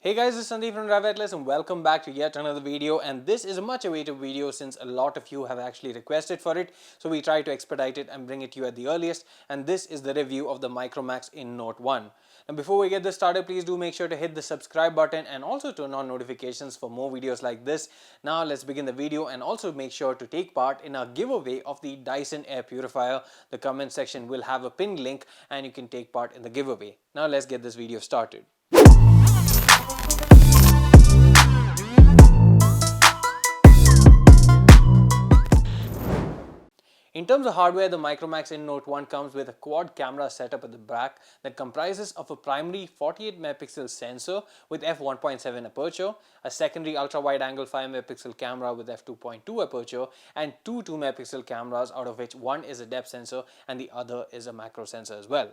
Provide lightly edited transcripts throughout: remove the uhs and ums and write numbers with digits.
Hey guys, this is Sandeep from Drive Atlas and welcome back to yet another video, and this is a much awaited video since a lot of you have actually requested for it, so we try to expedite it and bring it to you at the earliest, and this is the review of the Micromax in Note 1. Now before we get this started, please do make sure to hit the subscribe button and also turn on notifications for more videos like this. Now let's begin the video and also make sure to take part in our giveaway of the Dyson Air Purifier. The comment section will have a pinned link and you can take part in the giveaway. Now let's get this video started. In terms of hardware, the Micromax in Note 1 comes with a quad camera setup at the back that comprises of a primary 48 megapixel sensor with f1.7 aperture, a secondary ultra wide angle 5 megapixel camera with f2.2 aperture, and two 2 megapixel cameras, out of which one is a depth sensor and the other is a macro sensor as well.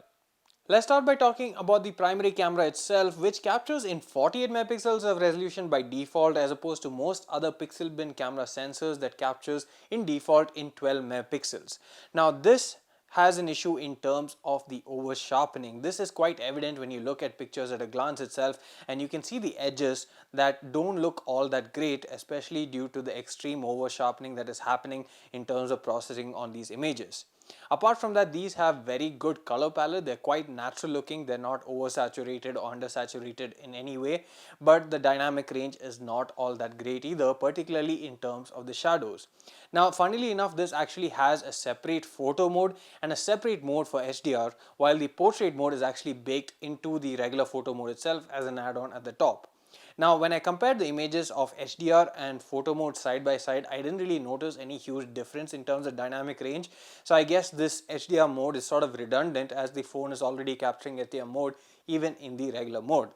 Let's start by talking about the primary camera itself, which captures in 48 megapixels of resolution by default as opposed to most other pixel bin camera sensors that captures in default in 12 megapixels. Now this has an issue in terms of the over sharpening. This is quite evident when you look at pictures at a glance itself, and you can see the edges that don't look all that great, especially due to the extreme over sharpening that is happening in terms of processing on these images. Apart from that, these have very good color palette. They're quite natural looking. They're not oversaturated or undersaturated in any way, but the dynamic range is not all that great either, particularly in terms of the shadows. Now, funnily enough, this actually has a separate photo mode and a separate mode for HDR, while the portrait mode is actually baked into the regular photo mode itself as an add-on at the top. Now when I compared the images of HDR and photo mode side by side, I didn't really notice any huge difference in terms of dynamic range. So I guess this HDR mode is sort of redundant as the phone is already capturing HDR mode even in the regular mode.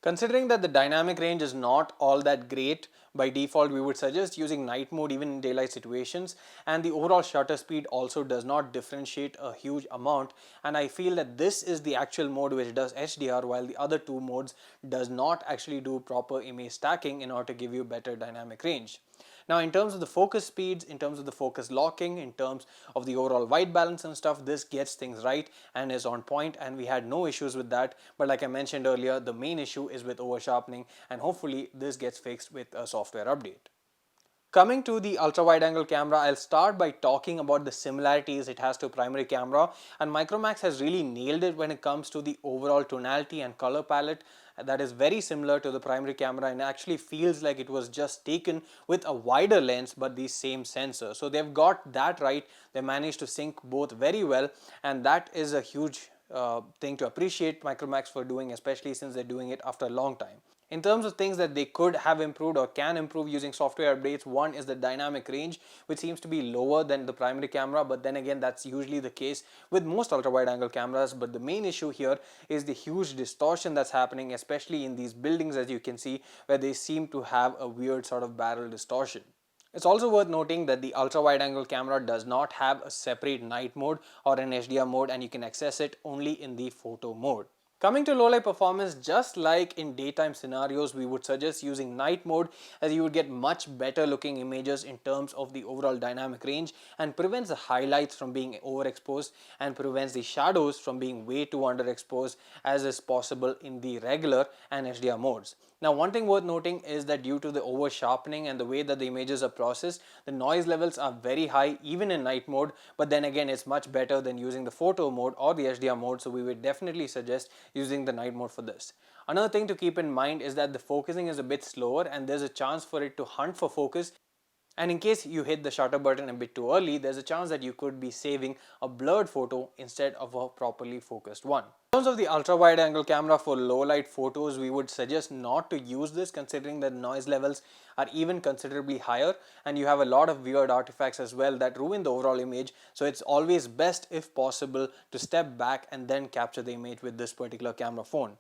Considering that the dynamic range is not all that great, by default we would suggest using night mode even in daylight situations, and the overall shutter speed also does not differentiate a huge amount, and I feel that this is the actual mode which does HDR while the other two modes does not actually do proper image stacking in order to give you better dynamic range. Now in terms of the focus speeds, in terms of the focus locking, in terms of the overall white balance and stuff, this gets things right and is on point, and we had no issues with that. But like I mentioned earlier, the main issue is with over sharpening, and hopefully this gets fixed with a software update. Coming to the ultra wide angle camera, I'll start by talking about the similarities it has to primary camera, and Micromax has really nailed it when it comes to the overall tonality and color palette that is very similar to the primary camera, and actually feels like it was just taken with a wider lens but the same sensor. So they've got that right. They managed to sync both very well, and that is a huge thing to appreciate Micromax for doing, especially since they're doing it after a long time. In terms of things that they could have improved or can improve using software updates, one is the dynamic range, which seems to be lower than the primary camera, but then again that's usually the case with most ultra wide angle cameras. But the main issue here is the huge distortion that's happening, especially in these buildings, as you can see, where they seem to have a weird sort of barrel distortion. It's also worth noting that the ultra wide angle camera does not have a separate night mode or an HDR mode, and you can access it only in the photo mode. Coming to low light performance, just like in daytime scenarios, we would suggest using night mode, as you would get much better looking images in terms of the overall dynamic range, and prevents the highlights from being overexposed and prevents the shadows from being way too underexposed as is possible in the regular and HDR modes. Now one thing worth noting is that due to the over sharpening and the way that the images are processed, the noise levels are very high even in night mode, but then again it's much better than using the photo mode or the HDR mode, so we would definitely suggest using the night mode for this. Another thing to keep in mind is that the focusing is a bit slower and there's a chance for it to hunt for focus, and in case you hit the shutter button a bit too early, there's a chance that you could be saving a blurred photo instead of a properly focused one. In terms of the ultra wide angle camera for low light photos, we would suggest not to use this, considering that noise levels are even considerably higher and you have a lot of weird artifacts as well that ruin the overall image. So it's always best, if possible, to step back and then capture the image with this particular camera phone.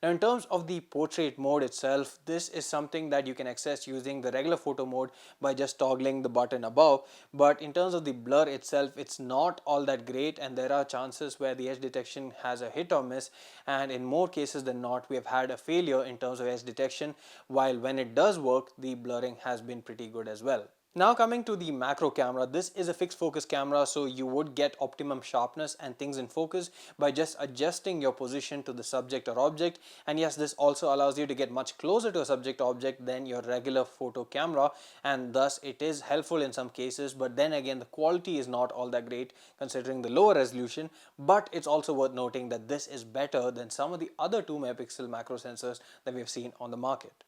Now in terms of the portrait mode itself, this is something that you can access using the regular photo mode by just toggling the button above, but in terms of the blur itself, it's not all that great, and there are chances where the edge detection has a hit or miss, and in more cases than not we have had a failure in terms of edge detection, while when it does work the blurring has been pretty good as well. Now coming to the macro camera, this is a fixed focus camera, so you would get optimum sharpness and things in focus by just adjusting your position to the subject or object. And yes, this also allows you to get much closer to a subject object than your regular photo camera, and thus it is helpful in some cases. But then again, the quality is not all that great considering the lower resolution. But it's also worth noting that this is better than some of the other 2 megapixel macro sensors that we've seen on the market.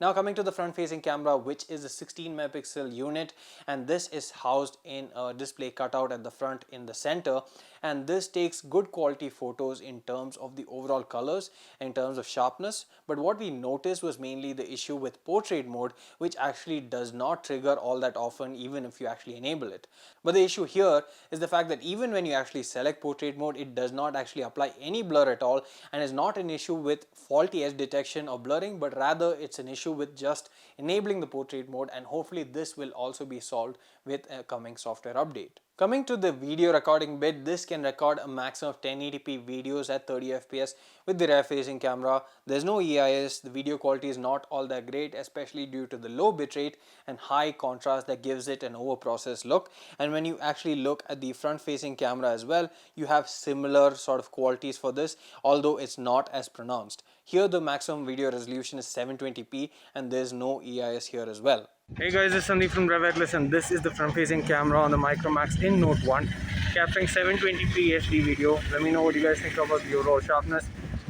Now coming to the front facing camera, which is a 16 megapixel unit, and this is housed in a display cutout at the front in the center, and this takes good quality photos in terms of the overall colors, in terms of sharpness. But what we noticed was mainly the issue with portrait mode, which actually does not trigger all that often even if you actually enable it. But the issue here is the fact that even when you actually select portrait mode, it does not actually apply any blur at all, and is not an issue with faulty edge detection or blurring, but rather it's an issue with just enabling the portrait mode, and hopefully this will also be solved with a coming software update. Coming to the video recording bit, this can record a maximum of 1080p videos at 30 fps with the rear facing camera. There's no EIS, the video quality is not all that great, especially due to the low bitrate and high contrast that gives it an overprocessed look. And when you actually look at the front facing camera as well, you have similar sort of qualities for this, although it's not as pronounced. Here the maximum video resolution is 720p and there's no EIS here as well. Hey guys, this is Sandeep from Driveckless, and this is the front facing camera on the Micromax in Note 1, capturing 720p HD video. Let me know what you guys think about the overall sharpness,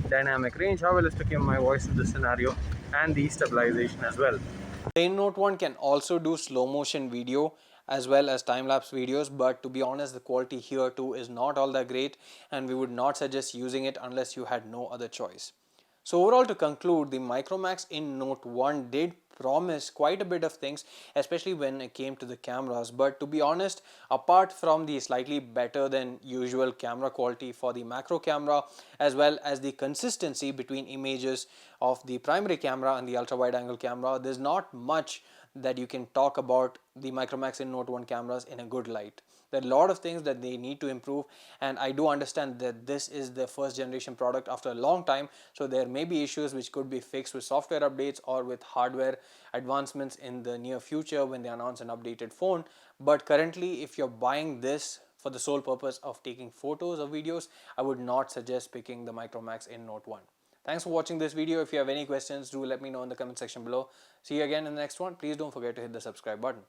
dynamic range, how well it's picking up my voice in this scenario, and the stabilization as well. The Note 1 can also do slow motion video as well as time-lapse videos, but to be honest, the quality here too is not all that great, and we would not suggest using it unless you had no other choice. So overall, to conclude, the Micromax in Note 1 did promise quite a bit of things, especially when it came to the cameras. But to be honest, apart from the slightly better than usual camera quality for the macro camera, as well as the consistency between images of the primary camera and the ultra wide angle camera, there's not much that you can talk about the Micromax in Note 1 cameras in a good light. There are a lot of things that they need to improve, and I do understand that this is the first generation product after a long time, so there may be issues which could be fixed with software updates or with hardware advancements in the near future when they announce an updated phone. But currently, if you're buying this for the sole purpose of taking photos or videos, I would not suggest picking the Micromax in Note 1. Thanks for watching this video. If you have any questions, do let me know in the comment section below. See you again in the next one. Please don't forget to hit the subscribe button.